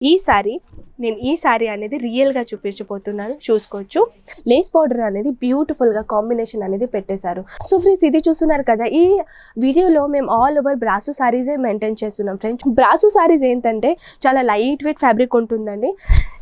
ఈ సారీ అనేది రియల్గా చూపించబోతున్నాను. చూసుకోవచ్చు, లేస్ బార్డర్ అనేది బ్యూటిఫుల్గా కాంబినేషన్ అనేది పెట్టేశారు. సో ఫ్రెండ్స్, ఇది చూస్తున్నారు కదా, ఈ వీడియోలో మేము ఆల్ ఓవర్ బ్రాసో సారీసే మెయింటైన్ చేస్తున్నాం ఫ్రెండ్స్. బ్రాసో సారీస్ ఏంటంటే చాలా లైట్ వెయిట్ ఫ్యాబ్రిక్ ఉంటుందండి.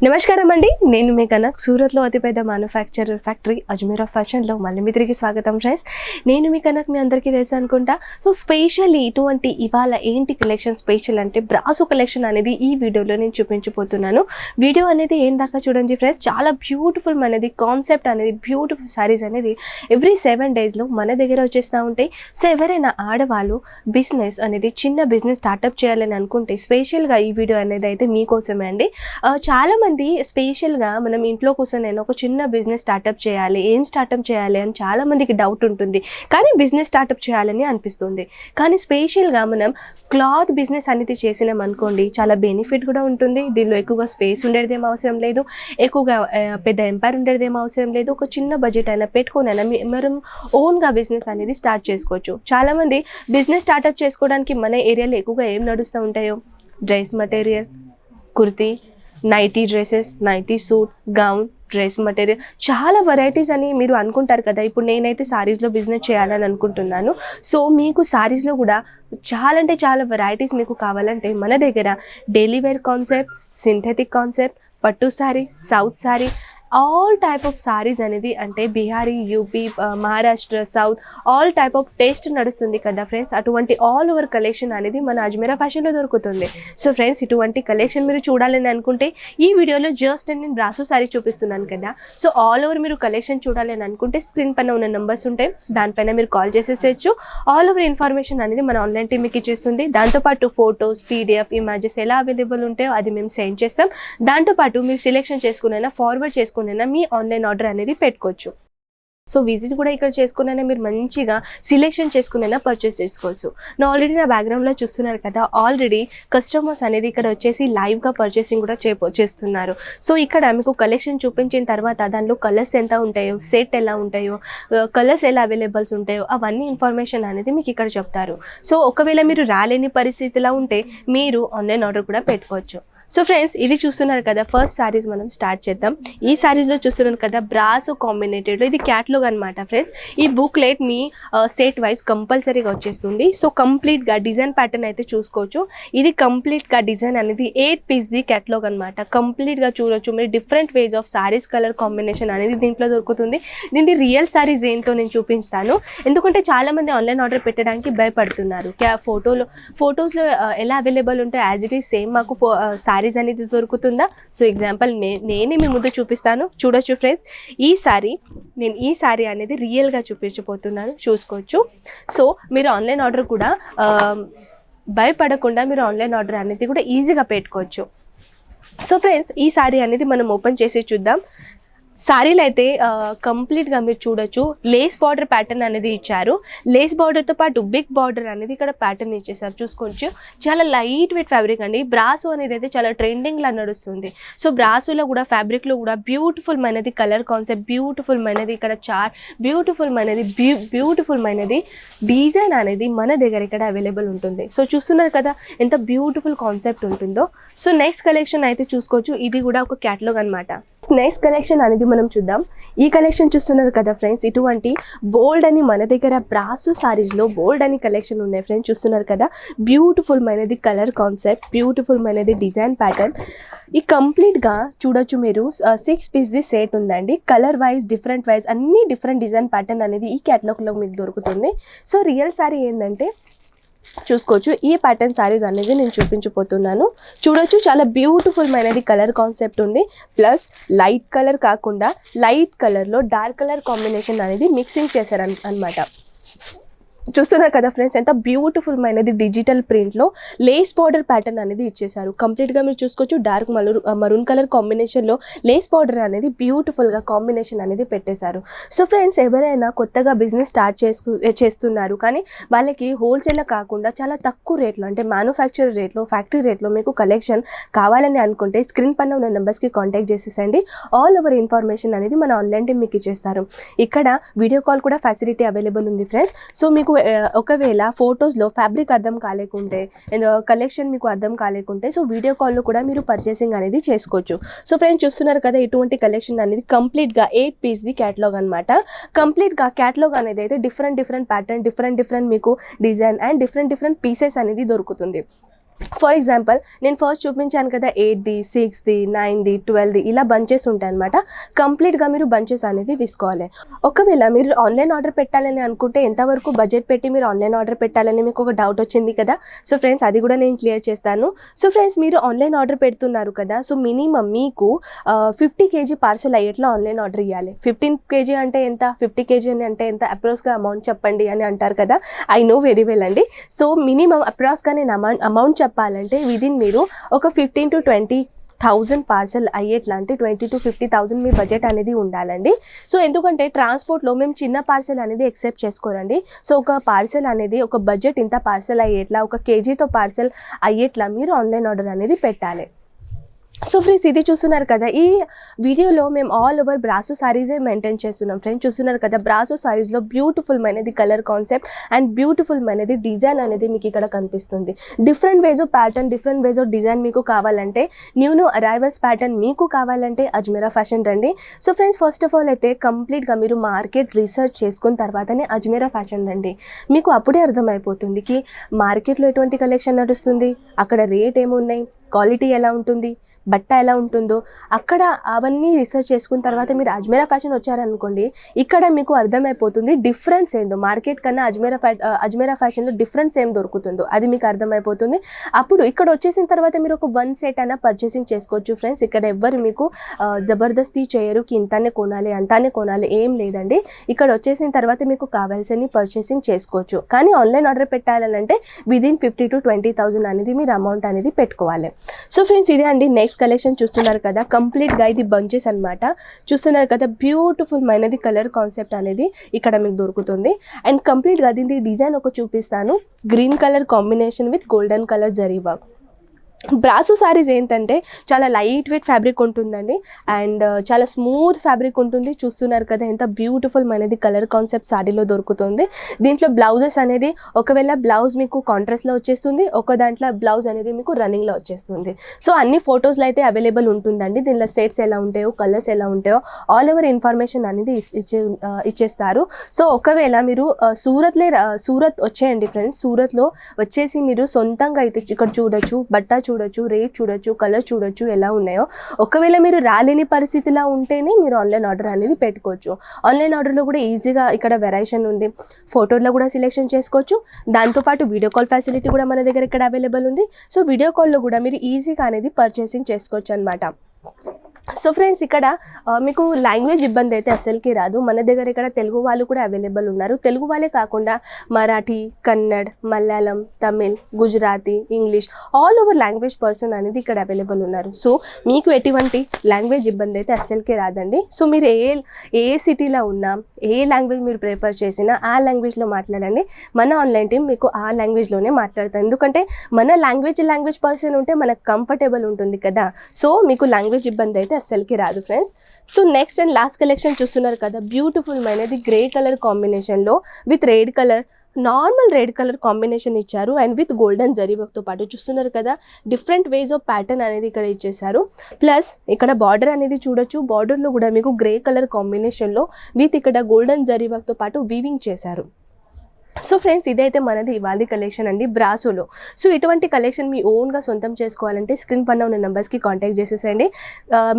నమస్కారం అండి, నేను మీ కనక్. సూరత్లో అతిపెద్ద మ్యానుఫ్యాక్చరర్ ఫ్యాక్టరీ అజ్మీరా ఫ్యాషన్లో మళ్ళీ మీ తిరిగి స్వాగతం ఫ్రెండ్స్. నేను మీ కనక్, మీ అందరికీ తెలుసు అనుకుంటా. సో స్పెషల్లీ ఇటువంటి ఇవాళ ఏంటి కలెక్షన్ స్పెషల్ అంటే బ్రాసో కలెక్షన్ అనేది ఈ వీడియోలో నేను చూపించబోతున్నాను. వీడియో అనేది ఏం దాకా చూడండి ఫ్రెండ్స్. చాలా బ్యూటిఫుల్ అనేది కాన్సెప్ట్ అనేది బ్యూటిఫుల్ సారీస్ అనేది ఎవ్రీ 7 డేస్లో మన దగ్గర వచ్చేస్తూ ఉంటాయి. సో ఎవరైనా ఆడవాళ్ళు బిజినెస్ అనేది చిన్న బిజినెస్ స్టార్ట్అప్ చేయాలని అనుకుంటే స్పెషల్గా ఈ వీడియో అనేది అయితే మీకోసమే అండి. చాలామంది స్పెషల్గా మనం ఇంట్లో కోసం నేను ఒక చిన్న బిజినెస్ స్టార్ట్అప్ చేయాలి, ఏం స్టార్ట్అప్ చేయాలి అని చాలామందికి డౌట్ ఉంటుంది. కానీ బిజినెస్ స్టార్ట్అప్ చేయాలని అనిపిస్తుంది. కానీ స్పెషల్గా మనం క్లాత్ బిజినెస్ అనేది చేసినాం అనుకోండి, చాలా బెనిఫిట్ కూడా ఉంటుంది. దీనిలో ఎక్కువగా స్పేస్ ఉండేదేం అవసరం లేదు, ఎక్కువగా పెద్ద ఎంపైర్ ఉండేదేం అవసరం లేదు. ఒక చిన్న బడ్జెట్ అయినా పెట్టుకునైనా మనం ఓన్గా బిజినెస్ అనేది స్టార్ట్ చేసుకోవచ్చు. చాలామంది బిజినెస్ స్టార్ట్అప్ చేసుకోవడానికి మన ఏరియాలో ఎక్కువగా ఏం నడుస్తూ ఉంటాయో, dress material, kurti, nighty dresses, nighty suit, gown, dress material, చాలా వెరైటీస్ అని మీరు అనుకుంటారు కదా. ఇప్పుడు నేనైతే సారీస్లో బిజినెస్ చేయాలని అనుకుంటున్నాను. సో మీకు సారీస్లో కూడా చాలా అంటే చాలా వెరైటీస్ మీకు కావాలంటే మన దగ్గర daily wear concept, synthetic concept, పట్టు sari, south sari, all type of saris అనేది అంటే Bihari, UP, Maharashtra, south all type of taste నడుస్తుంది కదా ఫ్రెండ్స్. అటువంటి ఆల్ ఓవర్ కలెక్షన్ అనేది మన అజ్మీరా ఫ్యాషన్లో దొరుకుతుంది. సో ఫ్రెండ్స్, ఇటువంటి కలెక్షన్ మీరు చూడాలని అనుకుంటే ఈ వీడియోలో జస్ట్ నేను బ్రాసో సారీ చూపిస్తున్నాను కదా. సో ఆల్ ఓవర్ మీరు కలెక్షన్ చూడాలని అనుకుంటే స్క్రీన్ పైన ఉన్న నెంబర్స్ ఉంటాయి, దానిపైన మీరు కాల్ చేసేసేయచ్చు. ఆల్ ఓవర్ ఇన్ఫర్మేషన్ అనేది మన ఆన్లైన్ టీమ్ మీకు ఇచ్చేస్తుంది. దాంతోపాటు ఫొటోస్, పీడిఎఫ్, ఇమేజెస్ ఎలా అవైలబుల్ ఉంటాయో అది మేము సెండ్ చేస్తాం. దాంతోపాటు మీరు సెలెక్షన్ చేసుకునైనా ఫార్వర్డ్ చేసుకునైనా మీ ఆన్లైన్ ఆర్డర్ అనేది పెట్టుకోవచ్చు. సో విజిట్ కూడా ఇక్కడ చేసుకునైనా మీరు మంచిగా సెలెక్షన్ చేసుకునైనా పర్చేస్ చేసుకోవచ్చు. ఆల్రెడీ నా బ్యాక్గ్రౌండ్లో చూస్తున్నారు కదా, ఆల్రెడీ కస్టమర్స్ అనేది ఇక్కడ వచ్చేసి లైవ్గా పర్చేసింగ్ కూడా చేస్తున్నారు. సో ఇక్కడ మీకు కలెక్షన్ చూపించిన తర్వాత దానిలో కలర్స్ ఎంత ఉంటాయో, సెట్ ఎలా ఉంటాయో, కలర్స్ ఎలా అవైలబుల్స్ ఉంటాయో అవన్నీ ఇన్ఫర్మేషన్ అనేది మీకు ఇక్కడ చెప్తారు. సో ఒకవేళ మీరు రాలేని పరిస్థితిలో ఉంటే మీరు ఆన్లైన్ ఆర్డర్ కూడా పెట్టుకోవచ్చు. సో ఫ్రెండ్స్, ఇది చూస్తున్నారు కదా, ఫస్ట్ సారీస్ మనం స్టార్ట్ చేద్దాం. ఈ సారీస్లో చూస్తున్నారు కదా బ్రాసో కాంబినేటెడ్లో, ఇది క్యాటలాగ్ అనమాట ఫ్రెండ్స్. ఈ బుక్లెట్ మీ సెట్ వైజ్ కంపల్సరీగా వచ్చేస్తుంది. సో కంప్లీట్గా డిజైన్ ప్యాటర్న్ అయితే చూసుకోవచ్చు. ఇది కంప్లీట్గా డిజైన్ అనేది 8 పీస్ది క్యాటలాగ్ అనమాట. కంప్లీట్గా చూడొచ్చు మీరు. Different ways of saris colour combination అనేది దీంట్లో దొరుకుతుంది. దీని రియల్ సారీస్ ఏంటో నేను చూపిస్తాను. ఎందుకంటే చాలామంది ఆన్లైన్ ఆర్డర్ పెట్టడానికి భయపడుతున్నారు. ఫొటోస్లో ఎలా అవైలబుల్ ఉంటాయి యాజ్ ఇట్ ఈస్ సేమ్ మాకు సారీస్ అనేది దొరుకుతుందా. సో ఎగ్జాంపుల్ నేనే మీ ముందు చూపిస్తాను, చూడొచ్చు ఫ్రెండ్స్. నేను ఈ సారీ అనేది రియల్గా చూపించబోతున్నాను, చూసుకోవచ్చు. సో మీరు ఆన్లైన్ ఆర్డర్ కూడా భయపడకుండా మీరు ఆన్లైన్ ఆర్డర్ అనేది కూడా ఈజీగా పెట్టుకోవచ్చు. సో ఫ్రెండ్స్, ఈ సారీ అనేది మనం ఓపెన్ చేసి చూద్దాం. సారీలు అయితే కంప్లీట్గా మీరు చూడొచ్చు, లేస్ బార్డర్ ప్యాటర్న్ అనేది ఇచ్చారు. లేస్ బార్డర్తో పాటు బిగ్ బార్డర్ అనేది ఇక్కడ ప్యాటర్న్ ఇచ్చేసారు, చూసుకోవచ్చు. చాలా లైట్ వెయిట్ ఫ్యాబ్రిక్ అండి. బ్రాసో అనేది అయితే చాలా ట్రెండింగ్లా నడుస్తుంది. సో బ్రాసోలో కూడా ఫ్యాబ్రిక్లో కూడా బ్యూటిఫుల్ మైనది కలర్ కాన్సెప్ట్, బ్యూటిఫుల్ మైనది ఇక్కడ బ్యూటిఫుల్ మైనది డిజైన్ అనేది మన దగ్గర ఇక్కడ అవైలబుల్ ఉంటుంది. సో చూస్తున్నారు కదా ఎంత బ్యూటిఫుల్ కాన్సెప్ట్ ఉంటుందో. సో నెక్స్ట్ కలెక్షన్ అయితే చూసుకోవచ్చు. ఇది కూడా ఒక క్యాటలాగ్ అనమాట. నెక్స్ట్ కలెక్షన్ అనేది మనం చూద్దాం. ఈ కలెక్షన్ చూస్తున్నారు కదా ఫ్రెండ్స్, ఇటువంటి బోల్డ్ అని మన దగ్గర బ్రాసో సారీస్లో బోల్డ్ అని కలెక్షన్ ఉన్నాయి ఫ్రెండ్స్. చూస్తున్నారు కదా, బ్యూటిఫుల్ మైనది కలర్ కాన్సెప్ట్, బ్యూటిఫుల్ మైనది డిజైన్ ప్యాటర్న్. ఈ కంప్లీట్గా చూడొచ్చు మీరు. 6 పీస్ది సెట్ ఉందండి. కలర్ వైజ్, డిఫరెంట్ వైజ్ అన్ని డిఫరెంట్ డిజైన్ ప్యాటర్న్ అనేది ఈ క్యాటలాగ్లో మీకు దొరుకుతుంది. సో రియల్ సారీ ఏంటంటే చూసుకోవచ్చు, ఈ ప్యాటర్న్ సారీస్ అనేది నేను చూపించబోతున్నాను. చూడొచ్చు, చాలా బ్యూటిఫుల్ మైనది కలర్ కాన్సెప్ట్ ఉంది. ప్లస్ లైట్ కలర్ కాకుండా లైట్ కలర్లో డార్క్ కలర్ కాంబినేషన్ అనేది మిక్సింగ్ చేశారు అనమాట. చూస్తున్నారు కదా ఫ్రెండ్స్, ఎంత బ్యూటిఫుల్ మైనది డిజిటల్ ప్రింట్లో లేస్ బార్డర్ ప్యాటర్న్ అనేది ఇచ్చేసారు. కంప్లీట్గా మీరు చూసుకోవచ్చు, డార్క్ మరూన్ కలర్ కాంబినేషన్లో లేస్ బార్డర్ అనేది బ్యూటిఫుల్గా కాంబినేషన్ అనేది పెట్టేశారు. సో ఫ్రెండ్స్, ఎవరైనా కొత్తగా బిజినెస్ స్టార్ట్ చేస్తున్నారు కానీ వాళ్ళకి హోల్సేల్లో కాకుండా చాలా తక్కువ రేట్లో అంటే మ్యానుఫ్యాక్చర్ రేట్లో, ఫ్యాక్టరీ రేట్లో మీకు కలెక్షన్ కావాలని అనుకుంటే స్క్రీన్ పైన ఉన్న నెంబర్స్కి కాంటాక్ట్ చేసేసండి. ఆల్ ఓవర్ ఇన్ఫర్మేషన్ అనేది మన ఆన్లైన్ టీమ్ మీకు ఇచ్చేస్తారు. ఇక్కడ వీడియో కాల్ కూడా ఫెసిలిటీ అవైలబుల్ ఉంది ఫ్రెండ్స్. సో మీకు ఒకవేళ ఫొటోస్లో ఫ్యాబ్రిక్ అర్థం కాలేకుంటే కలెక్షన్ మీకు అర్థం కాలేకుంటే సో వీడియో కాల్లో కూడా మీరు పర్చేసింగ్ అనేది చేసుకోవచ్చు. సో ఫ్రెండ్స్ చూస్తున్నారు కదా ఇటువంటి కలెక్షన్ అనేది కంప్లీట్గా 8 పీస్ది క్యాటలాగ్ అనమాట. కంప్లీట్గా క్యాటలాగ్ అనేది అయితే డిఫరెంట్ ప్యాటర్న్ డిఫరెంట్ మీకు డిజైన్ అండ్ డిఫరెంట్ పీసెస్ అనేది దొరుకుతుంది. ఫర్ ఎగ్జాంపుల్ నేను ఫస్ట్ చూపించాను కదా 8ది 6ది 9ది 12ది ఇలా బంచెస్ ఉంటాయి అనమాట. కంప్లీట్గా మీరు బంచెస్ అనేది తీసుకోవాలి. ఒకవేళ మీరు ఆన్లైన్ ఆర్డర్ పెట్టాలని అనుకుంటే ఎంతవరకు బడ్జెట్ పెట్టి మీరు ఆన్లైన్ ఆర్డర్ పెట్టాలని మీకు ఒక డౌట్ వచ్చింది కదా. సో ఫ్రెండ్స్ అది కూడా నేను క్లియర్ చేస్తాను. సో ఫ్రెండ్స్ మీరు ఆన్లైన్ ఆర్డర్ పెడుతున్నారు కదా, సో మినిమం మీకు 50 kg పార్సల్ అయ్యేట్లా ఆన్లైన్ ఆర్డర్ ఇవ్వాలి. 15 kg అంటే ఎంత, 50 kg అంటే ఎంత, అప్రాక్స్గా అమౌంట్ చెప్పండి అని అంటారు కదా. ఐ నో వెరీ వెల్ అండి. సో మినిమం అప్రాక్స్గా నేను అమౌంట్ చెప్పాలంటే విదిన్ మీరు ఒక 15 to 20,000 పార్సల్ అయ్యేట్లాంటి 20 to 50,000 మీ బడ్జెట్ అనేది ఉండాలండి. సో ఎందుకంటే ట్రాన్స్పోర్ట్లో మేము చిన్న పార్సల్ అనేది ఎక్సెప్ట్ చేసుకోరండి. సో ఒక పార్సల్ అనేది ఒక బడ్జెట్ ఇంత పార్సల్ అయ్యేట్లా, ఒక కేజీతో పార్సల్ అయ్యేట్లా మీరు ఆన్లైన్ ఆర్డర్ అనేది పెట్టాలి. సో ఫ్రెండ్స్ ఇది చూస్తున్నారు కదా, ఈ వీడియోలో మేము ఆల్ ఓవర్ బ్రాసో సారీసే మెయింటైన్ చేస్తున్నాం. ఫ్రెండ్స్ చూస్తున్నారు కదా, బ్రాసో సారీస్లో బ్యూటిఫుల్ మైనది కలర్ కాన్సెప్ట్ అండ్ బ్యూటిఫుల్ మైనది డిజైన్ అనేది మీకు ఇక్కడ కనిపిస్తుంది. Different ways of pattern, different ways of design మీకు కావాలంటే, న్యూ అరైవల్స్ ప్యాటర్న్ మీకు కావాలంటే అజ్మీరా ఫ్యాషన్ రండి. So friends first of all అయితే కంప్లీట్గా మీరు మార్కెట్ రీసెర్చ్ చేసుకున్న తర్వాతనే అజ్మీరా ఫ్యాషన్ రండి. మీకు అప్పుడే అర్థమైపోతుంది కి మార్కెట్లో ఎటువంటి కలెక్షన్ నడుస్తుంది, అక్కడ రేట్ ఏమున్నాయి, క్వాలిటీ ఎలా ఉంటుంది, బట్ట ఎలా ఉంటుందో అక్కడ అవన్నీ రీసెర్చ్ చేసుకున్న తర్వాత మీరు అజ్మీరా ఫ్యాషన్ వచ్చారనుకోండి, ఇక్కడ మీకు అర్థమైపోతుంది డిఫరెన్స్ ఏందో, మార్కెట్ కన్నా అజ్మీరా ఫ్యాషన్లో డిఫరెన్స్ ఏం దొరుకుతుందో అది మీకు అర్థమైపోతుంది. అప్పుడు ఇక్కడ వచ్చేసిన తర్వాత మీరు ఒక 1 సెట్ అయినా పర్చేసింగ్ చేసుకోవచ్చు. ఫ్రెండ్స్ ఇక్కడ ఎవ్వరు మీకు జబర్దస్తి చేయరు కి ఇంతానే కొనాలి అంతానే కొనాలి, ఏం లేదండి. ఇక్కడ వచ్చేసిన తర్వాత మీకు కావాల్సిన పర్చేసింగ్ చేసుకోవచ్చు. కానీ ఆన్లైన్ ఆర్డర్ పెట్టాలంటే విదిన్ 50 to 20,000 అనేది మీరు అమౌంట్ అనేది పెట్టుకోవాలి. సో ఫ్రెండ్స్ ఇదే అండి నెక్స్ట్ కలెక్షన్ చూస్తున్నారు కదా, కంప్లీట్గా ఇది బంచెస్ అనమాట. చూస్తున్నారు కదా బ్యూటిఫుల్ మైనది కలర్ కాన్సెప్ట్ అనేది ఇక్కడ మీకు దొరుకుతుంది. అండ్ కంప్లీట్గా దీని డిజైన్ ఒక చూపిస్తాను. Green colour combination with golden colour zari work. Brasso saris ఏంటంటే చాలా లైట్ వెయిట్ ఫ్యాబ్రిక్ ఉంటుందండి అండ్ చాలా స్మూత్ ఫ్యాబ్రిక్ ఉంటుంది. చూస్తున్నారు కదా ఎంత బ్యూటిఫుల్ అనేది కలర్ కాన్సెప్ట్ సారీలో దొరుకుతుంది. దీంట్లో బ్లౌజెస్ అనేది ఒకవేళ బ్లౌజ్ మీకు కాంట్రాస్ట్లో వచ్చేస్తుంది, ఒక దాంట్లో బ్లౌజ్ అనేది మీకు రన్నింగ్లో వచ్చేస్తుంది. సో అన్ని ఫొటోస్లో అయితే అవైలబుల్ ఉంటుందండి. దీనిలో సెట్స్ ఎలా ఉంటాయో, కలర్స్ ఎలా ఉంటాయో ఆల్ ఓవర్ ఇన్ఫర్మేషన్ అనేది ఇచ్చేస్తారు. సో ఒకవేళ మీరు సూరత్ వచ్చేయండి ఫ్రెండ్స్. సూరత్లో వచ్చేసి మీరు సొంతంగా అయితే ఇక్కడ చూడొచ్చు, బట్ట చూడొచ్చు, రేట్ చూడొచ్చు, కలర్ చూడొచ్చు ఎలా ఉన్నాయో. ఒకవేళ మీరు రాలేని పరిస్థితిలో ఉంటేనే మీరు ఆన్లైన్ ఆర్డర్ అనేది పెట్టుకోవచ్చు. ఆన్లైన్ ఆర్డర్లో కూడా ఈజీగా ఇక్కడ వెరైషన్ ఉంది, ఫోటోలో కూడా సెలెక్షన్ చేసుకోవచ్చు. దాంతోపాటు వీడియో కాల్ ఫెసిలిటీ కూడా మన దగ్గర ఇక్కడ అవైలబుల్ ఉంది. సో వీడియో కాల్లో కూడా మీరు ఈజీగా అనేది పర్చేసింగ్ చేసుకోవచ్చు అనమాట. సో ఫ్రెండ్స్ ఇక్కడ మీకు లాంగ్వేజ్ ఇబ్బంది అయితే అస్సలకి రాదు. మన దగ్గర ఇక్కడ తెలుగు వాళ్ళు కూడా అవైలబుల్ ఉన్నారు. తెలుగు వాళ్ళే కాకుండా Marathi, Kannada, Malayalam, Tamil, Gujarati, English all over language person అనేది ఇక్కడ అవైలబుల్ ఉన్నారు. సో మీకు ఎటువంటి లాంగ్వేజ్ ఇబ్బంది అయితే అస్సలకి రాదండి. సో మీరు ఏ సిటీలో ఉన్నా, ఏ లాంగ్వేజ్ మీరు ప్రిఫర్ చేసినా ఆ లాంగ్వేజ్లో మాట్లాడండి. మన ఆన్లైన్ టీం మీకు ఆ లాంగ్వేజ్లోనే మాట్లాడతాం. ఎందుకంటే మన లాంగ్వేజ్ పర్సన్ ఉంటే మనకు కంఫర్టబుల్ ఉంటుంది కదా. సో మీకు లాంగ్వేజ్ ఇబ్బంది అయితే అస్సలకి రాదు friends. So next and last collection చూస్తున్నారు కదా, బ్యూటిఫుల్ మైనది గ్రే కలర్ కాంబినేషన్లో with red colour, normal red colour combination ఇచ్చారు అండ్ విత్ గోల్డెన్ జరీ వర్క్తో పాటు. చూస్తున్నారు కదా డిఫరెంట్ వేస్ ఆఫ్ ప్యాటర్న్ అనేది ఇక్కడ ఇచ్చేసారు. ప్లస్ ఇక్కడ బార్డర్ అనేది చూడొచ్చు, బార్డర్లో కూడా మీకు గ్రే కలర్ కాంబినేషన్లో విత్ ఇక్కడ గోల్డెన్ జరీ వర్క్తో పాటు వీవింగ్ చేశారు. సో ఫ్రెండ్స్ ఇదైతే మనది ఇవాళ కలెక్షన్ అండి బ్రాసోలో. సో ఇటువంటి కలెక్షన్ మీ ఓన్గా సొంతం చేసుకోవాలంటే స్క్రీన్ పైన ఉన్న నెంబర్స్కి కాంటాక్ట్ చేసేసండి.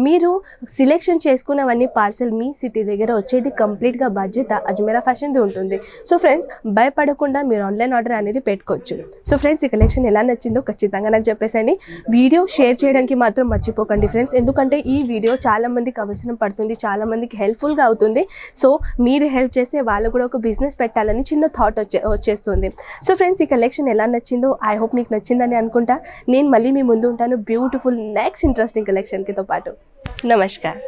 మీరు సెలెక్షన్ చేసుకున్నవన్నీ పార్సల్ మీ సిటీ దగ్గర వచ్చేది కంప్లీట్గా బాధ్యత అజ్మీరా ఫ్యాషన్ది ఉంటుంది. సో ఫ్రెండ్స్ భయపడకుండా మీరు ఆన్లైన్ ఆర్డర్ అనేది పెట్టుకోవచ్చు. సో ఫ్రెండ్స్ ఈ కలెక్షన్ ఎలా నచ్చిందో ఖచ్చితంగా నాకు చెప్పేసండి. వీడియో షేర్ చేయడానికి మాత్రం మర్చిపోకండి ఫ్రెండ్స్, ఎందుకంటే ఈ వీడియో చాలామందికి అవసరం పడుతుంది, చాలామందికి హెల్ప్ఫుల్గా అవుతుంది. సో మీరు హెల్ప్ చేస్తే వాళ్ళు కూడా ఒక బిజినెస్ పెట్టాలని చిన్న థాట్ వచ్చేస్తుంది. సో ఫ్రెండ్స్ ఈ కలెక్షన్ ఎలా నచ్చిందో ఐ హోప్ మీకు నచ్చిందని అనుకుంటా. నేను మళ్ళీ మీ ముందు ఉంటాను బ్యూటిఫుల్ నెక్స్ట్ ఇంట్రెస్టింగ్ కలెక్షన్తో పాటు. నమస్కారం.